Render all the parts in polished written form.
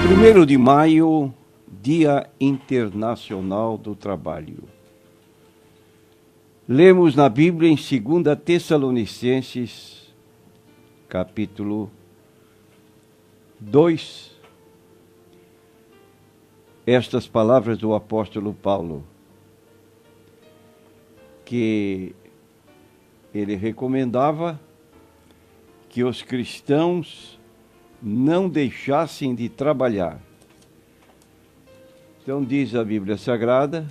1º de maio, Dia Internacional do Trabalho. Lemos na Bíblia em 2 Tessalonicenses, capítulo 2, estas palavras do apóstolo Paulo, que ele recomendava que os cristãos não deixassem de trabalhar. Então diz a Bíblia Sagrada: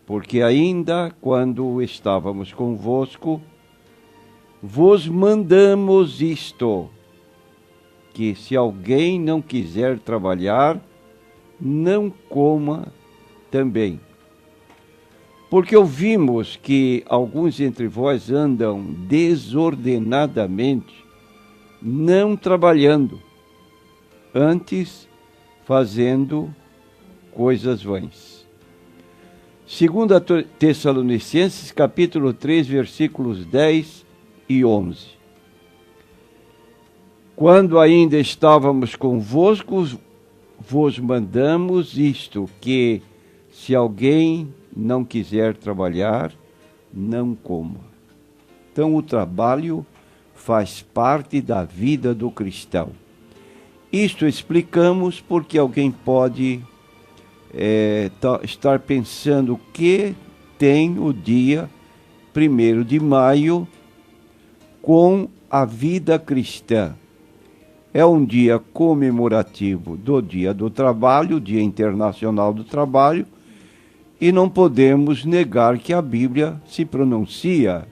porque ainda quando estávamos convosco, vos mandamos isto, que se alguém não quiser trabalhar, não coma também. Porque ouvimos que alguns entre vós andam desordenadamente, não trabalhando, antes fazendo coisas vãs. 2 Tessalonicenses, capítulo 3, versículos 10 e 11. Quando ainda estávamos convosco, vos mandamos isto, que se alguém não quiser trabalhar, não coma. Então o trabalho faz parte da vida do cristão. Isto explicamos porque alguém pode estar pensando o que tem o dia 1º de maio com a vida cristã. É um dia comemorativo do Dia do Trabalho, Dia Internacional do Trabalho, e não podemos negar que a Bíblia se pronuncia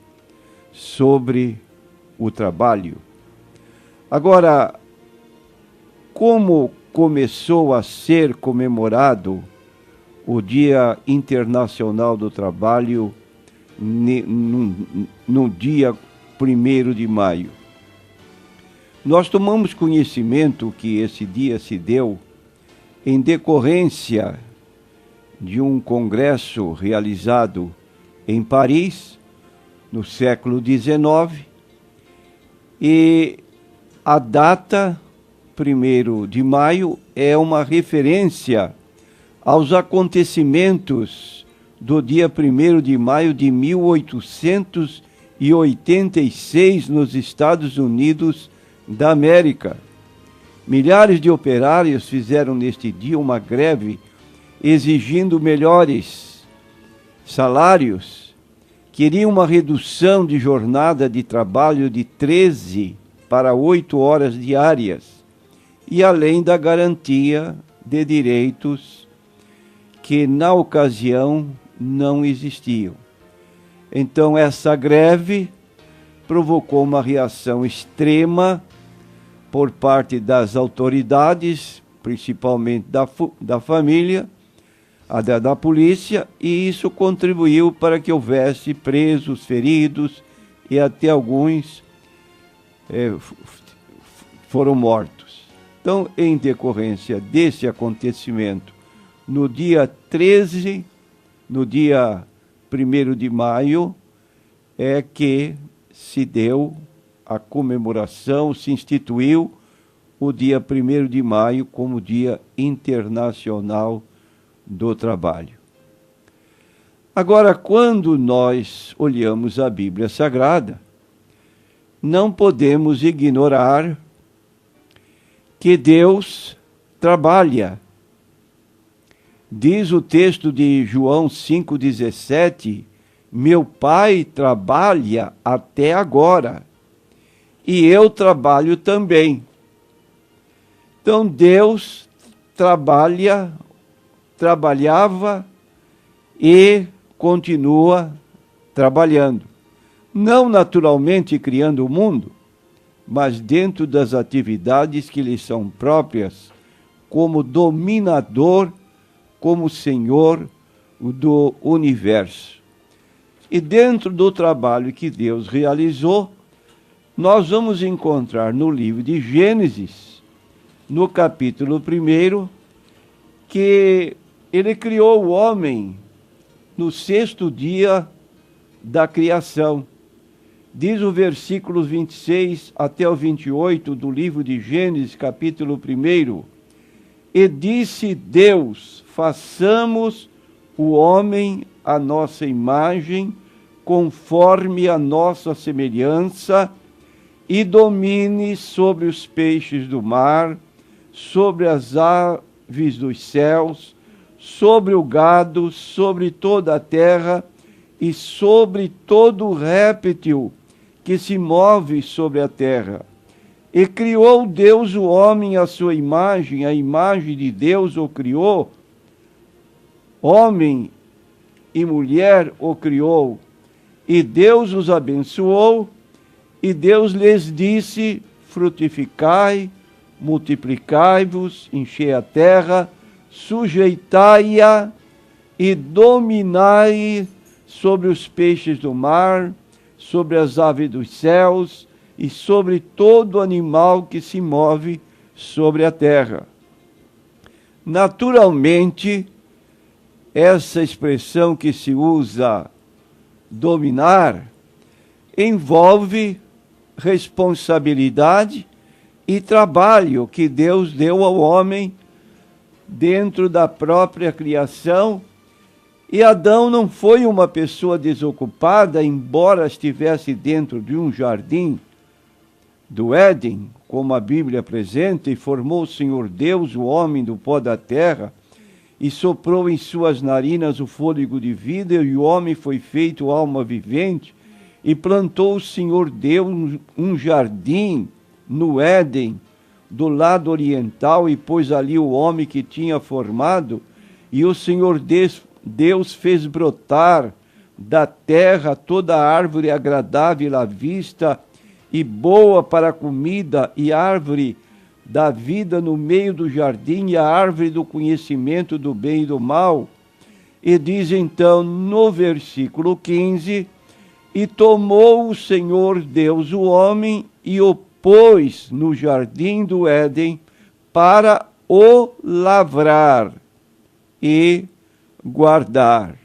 sobre o trabalho. Agora, como começou a ser comemorado o Dia Internacional do Trabalho no dia 1º de maio? Nós tomamos conhecimento que esse dia se deu em decorrência de um congresso realizado em Paris, no século XIX, e a data 1º de maio é uma referência aos acontecimentos do dia 1º de maio de 1886 nos Estados Unidos da América. Milhares de operários fizeram neste dia uma greve exigindo melhores salários, queriam uma redução de jornada de trabalho de 13 para 8 horas diárias, e além da garantia de direitos que na ocasião não existiam. Então essa greve provocou uma reação extrema por parte das autoridades, principalmente da família, da polícia, e isso contribuiu para que houvesse presos, feridos, e até alguns foram mortos. Então, em decorrência desse acontecimento, no dia 1º de maio, é que se deu a comemoração, se instituiu o dia 1º de maio como Dia Internacional do Trabalho. Agora, quando nós olhamos a Bíblia Sagrada, não podemos ignorar que Deus trabalha. Diz o texto de João 5,17, meu Pai trabalha até agora, e eu trabalho também. Então Deus trabalhava e continua trabalhando. Não naturalmente criando o mundo, mas dentro das atividades que lhe são próprias, como dominador, como Senhor do universo. E dentro do trabalho que Deus realizou, nós vamos encontrar no livro de Gênesis, no capítulo 1, que ele criou o homem no 6º dia da criação. Diz o versículo 26 até o 28 do livro de Gênesis, capítulo 1, E disse Deus: façamos o homem à nossa imagem, conforme a nossa semelhança, e domine sobre os peixes do mar, sobre as aves dos céus, sobre o gado, sobre toda a terra e sobre todo réptil que se move sobre a terra. E criou Deus o homem à sua imagem, a imagem de Deus o criou, homem e mulher o criou. E Deus os abençoou, e Deus lhes disse: frutificai, multiplicai-vos, enchei a terra, sujeitai-a e dominai sobre os peixes do mar, sobre as aves dos céus e sobre todo animal que se move sobre a terra. Naturalmente, essa expressão que se usa, dominar, envolve responsabilidade e trabalho que Deus deu ao homem dentro da própria criação. E Adão não foi uma pessoa desocupada, embora estivesse dentro de um jardim do Éden, como a Bíblia apresenta, e formou o Senhor Deus o homem do pó da terra, e soprou em suas narinas o fôlego de vida, e o homem foi feito alma vivente, e plantou o Senhor Deus um jardim no Éden, do lado oriental, e pôs ali o homem que tinha formado, e o Senhor Deus fez brotar da terra toda árvore agradável à vista e boa para a comida, e árvore da vida no meio do jardim, e a árvore do conhecimento do bem e do mal. E diz então no versículo 15: e tomou o Senhor Deus o homem e o pôs no jardim do Éden para o lavrar e guardar.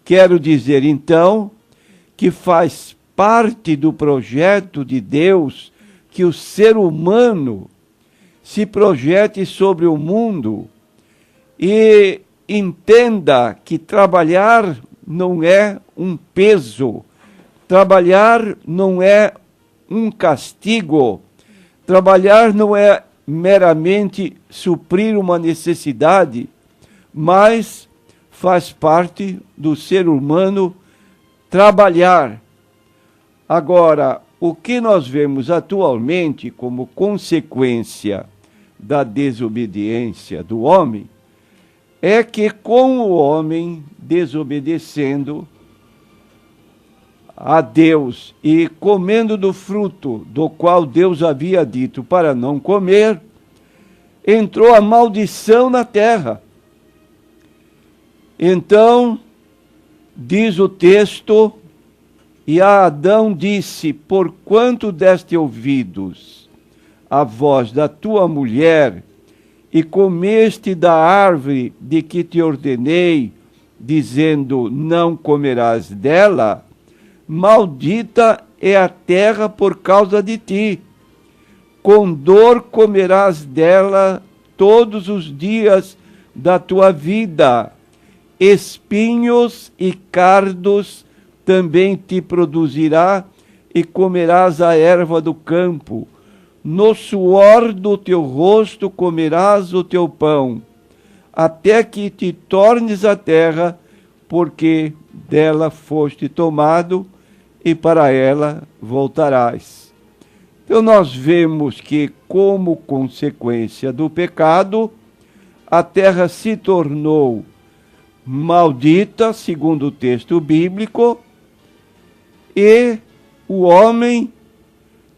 Quero dizer então que faz parte do projeto de Deus que o ser humano se projete sobre o mundo e entenda que trabalhar não é um peso, trabalhar não é um castigo, trabalhar não é meramente suprir uma necessidade, mas faz parte do ser humano trabalhar. Agora, o que nós vemos atualmente como consequência da desobediência do homem é que, com o homem desobedecendo a Deus e comendo do fruto do qual Deus havia dito para não comer, entrou a maldição na terra. Então, diz o texto: e a Adão disse: porquanto deste ouvidos à voz da tua mulher, e comeste da árvore de que te ordenei, dizendo: não comerás dela, maldita é a terra por causa de ti. Com dor comerás dela todos os dias da tua vida. Espinhos e cardos também te produzirá, e comerás a erva do campo. No suor do teu rosto comerás o teu pão, até que te tornes a terra, porque dela foste tomado, e para ela voltarás. Então nós vemos que, como consequência do pecado, a terra se tornou maldita, segundo o texto bíblico, e o homem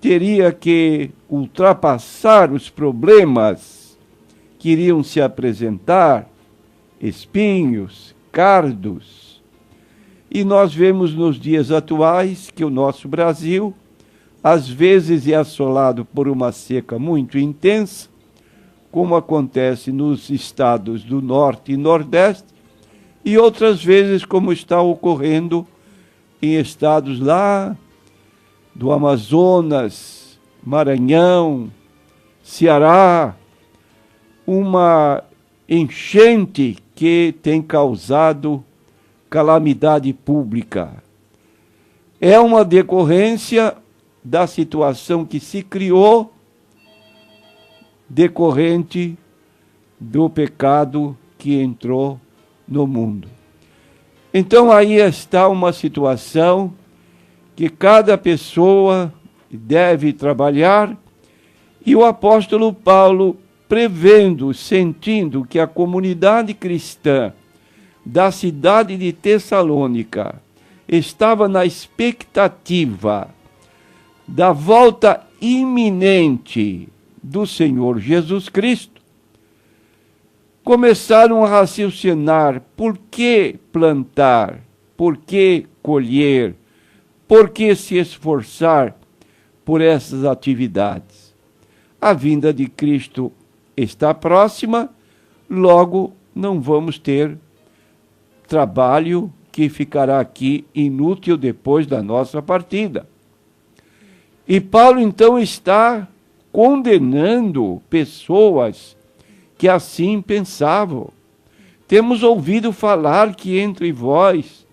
teria que ultrapassar os problemas que iriam se apresentar, espinhos, cardos. E nós vemos nos dias atuais que o nosso Brasil, às vezes, é assolado por uma seca muito intensa, como acontece nos estados do Norte e Nordeste, e outras vezes como está ocorrendo em estados lá do Amazonas, Maranhão, Ceará, uma enchente que tem causado calamidade pública. É uma decorrência da situação que se criou decorrente do pecado que entrou no mundo. Então aí está uma situação que cada pessoa deve trabalhar, e o apóstolo Paulo, prevendo, sentindo que a comunidade cristã da cidade de Tessalônica estava na expectativa da volta iminente do Senhor Jesus Cristo, começaram a raciocinar: por que plantar, por que colher, por que se esforçar por essas atividades? A vinda de Cristo está próxima, logo não vamos ter trabalho que ficará aqui inútil depois da nossa partida. E Paulo então está condenando pessoas que assim pensavam. Temos ouvido falar que entre vós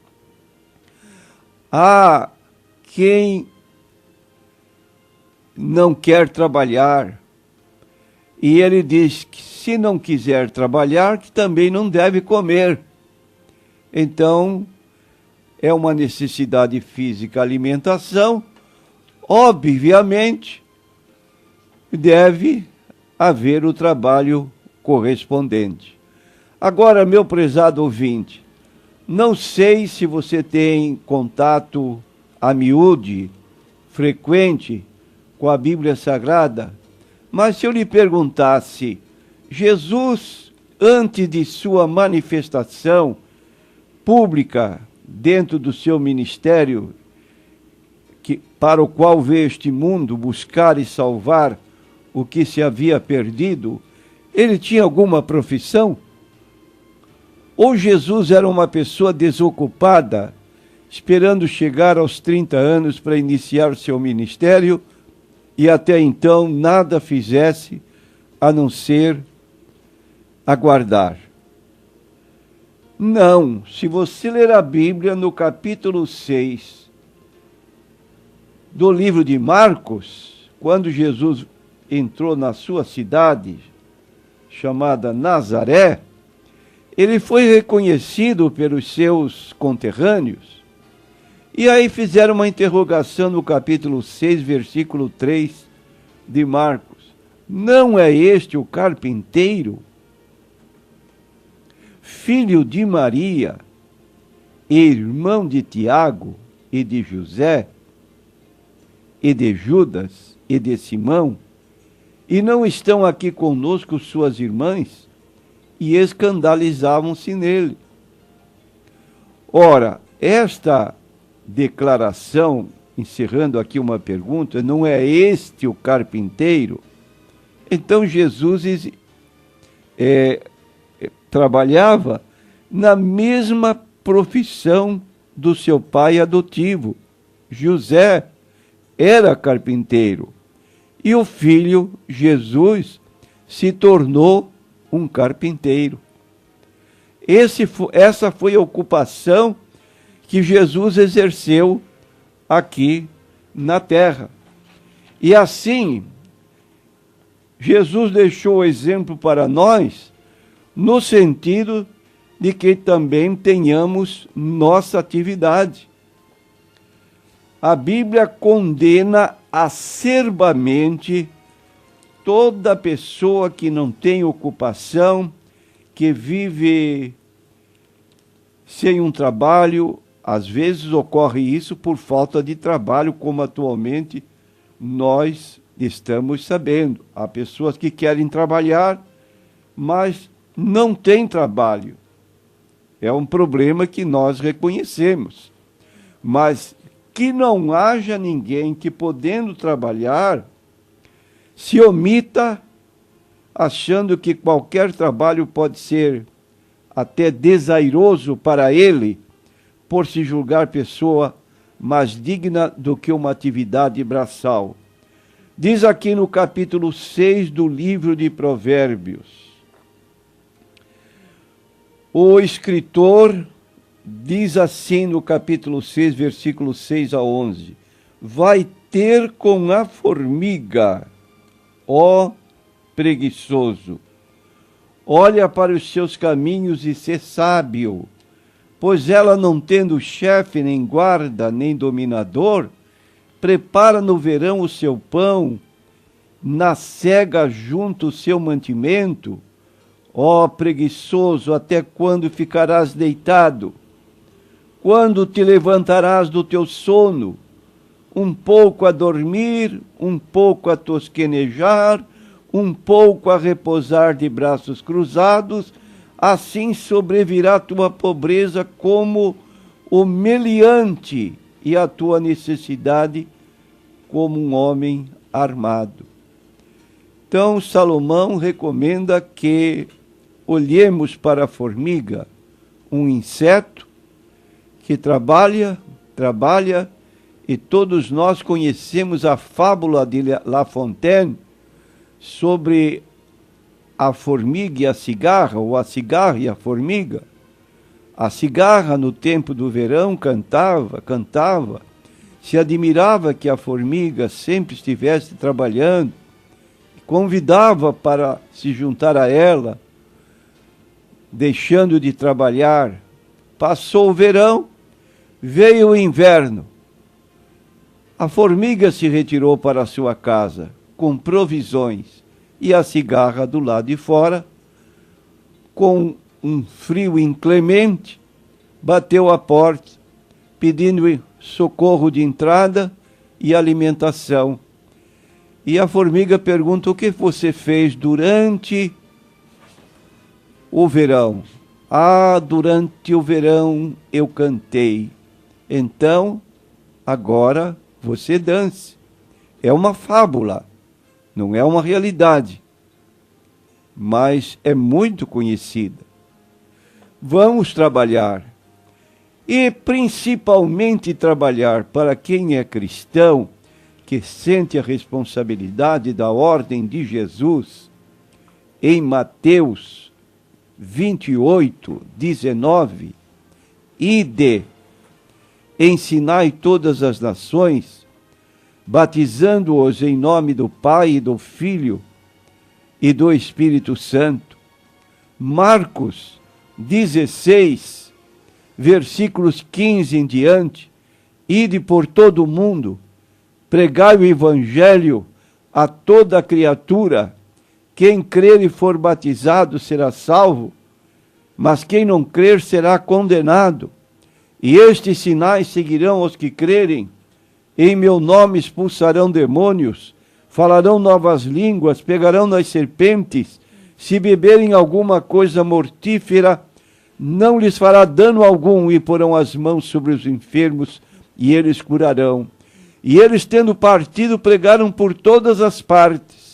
há quem não quer trabalhar, e ele diz que se não quiser trabalhar, que também não deve comer. Então, é uma necessidade física, alimentação, obviamente, deve haver o trabalho correspondente. Agora, meu prezado ouvinte, não sei se você tem contato a miúde, frequente, com a Bíblia Sagrada, mas se eu lhe perguntasse, Jesus, antes de sua manifestação pública dentro do seu ministério, para o qual veio este mundo buscar e salvar o que se havia perdido, ele tinha alguma profissão? Ou Jesus era uma pessoa desocupada, esperando chegar aos 30 anos para iniciar seu ministério, e até então nada fizesse a não ser aguardar? Não, se você ler a Bíblia no capítulo 6 do livro de Marcos, quando Jesus entrou na sua cidade, chamada Nazaré, ele foi reconhecido pelos seus conterrâneos. E aí fizeram uma interrogação no capítulo 6, versículo 3 de Marcos. Não é este o carpinteiro, filho de Maria, irmão de Tiago e de José, e de Judas e de Simão? E não estão aqui conosco suas irmãs? E escandalizavam-se nele. Ora, esta declaração, encerrando aqui uma pergunta, não é este o carpinteiro? Então Jesus trabalhava na mesma profissão do seu pai adotivo. José era carpinteiro e o filho Jesus se tornou um carpinteiro. Essa foi a ocupação que Jesus exerceu aqui na terra. E assim, Jesus deixou o exemplo para nós, no sentido de que também tenhamos nossa atividade. A Bíblia condena acerbamente toda pessoa que não tem ocupação, que vive sem um trabalho. Às vezes ocorre isso por falta de trabalho, como atualmente nós estamos sabendo. Há pessoas que querem trabalhar, mas não têm trabalho. É um problema que nós reconhecemos. Mas que não haja ninguém que, podendo trabalhar, se omita, achando que qualquer trabalho pode ser até desairoso para ele, por se julgar pessoa mais digna do que uma atividade braçal. Diz aqui no capítulo 6 do livro de Provérbios: O escritor diz assim no capítulo 6, versículos 6 a 11: vai ter com a formiga, ó preguiçoso. Olha para os seus caminhos e sê sábio, pois ela, não tendo chefe, nem guarda, nem dominador, prepara no verão o seu pão, na cega junto o seu mantimento. Ó preguiçoso, até quando ficarás deitado? Quando te levantarás do teu sono? Um pouco a dormir, um pouco a tosquenejar, um pouco a repousar de braços cruzados, assim sobrevirá tua pobreza como o meliante e a tua necessidade como um homem armado. Então, Salomão recomenda que olhemos para a formiga, um inseto que trabalha, e todos nós conhecemos a fábula de La Fontaine sobre a formiga e a cigarra, ou a cigarra e a formiga. A cigarra, no tempo do verão, cantava, se admirava que a formiga sempre estivesse trabalhando, convidava para se juntar a ela, deixando de trabalhar. Passou o verão, veio o inverno. A formiga se retirou para a sua casa com provisões e a cigarra do lado de fora, com um frio inclemente, bateu à porta, pedindo socorro de entrada e alimentação. E a formiga pergunta: o que você fez durante o verão? Ah, durante o verão eu cantei. Então, agora você dance. É uma fábula, não é uma realidade, mas é muito conhecida. Vamos trabalhar, e principalmente trabalhar para quem é cristão, que sente a responsabilidade da ordem de Jesus. Em Mateus 28, 19, ide, ensinai todas as nações, batizando-os em nome do Pai e do Filho e do Espírito Santo. Marcos 16, versículos 15 em diante, ide por todo o mundo, pregai o Evangelho a toda criatura. Quem crer e for batizado será salvo, mas quem não crer será condenado. E estes sinais seguirão os que crerem: em meu nome expulsarão demônios, falarão novas línguas, pegarão nas serpentes, se beberem alguma coisa mortífera, não lhes fará dano algum, e porão as mãos sobre os enfermos, e eles curarão. E eles, tendo partido, pregaram por todas as partes.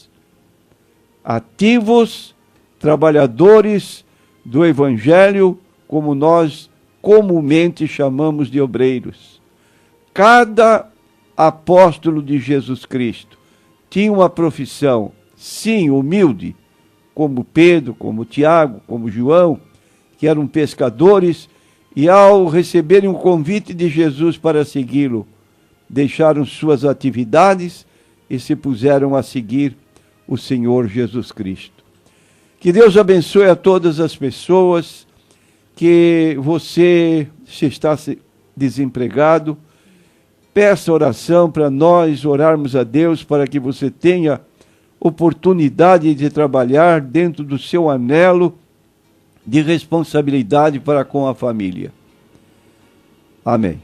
Ativos, trabalhadores do Evangelho, como nós comumente chamamos de obreiros. Cada apóstolo de Jesus Cristo tinha uma profissão, sim, humilde, como Pedro, como Tiago, como João, que eram pescadores, e ao receberem o convite de Jesus para segui-lo, deixaram suas atividades e se puseram a seguir o Senhor Jesus Cristo. Que Deus abençoe a todas as pessoas. Que você, se está desempregado, peça oração para nós orarmos a Deus para que você tenha oportunidade de trabalhar dentro do seu anelo de responsabilidade para com a família. Amém.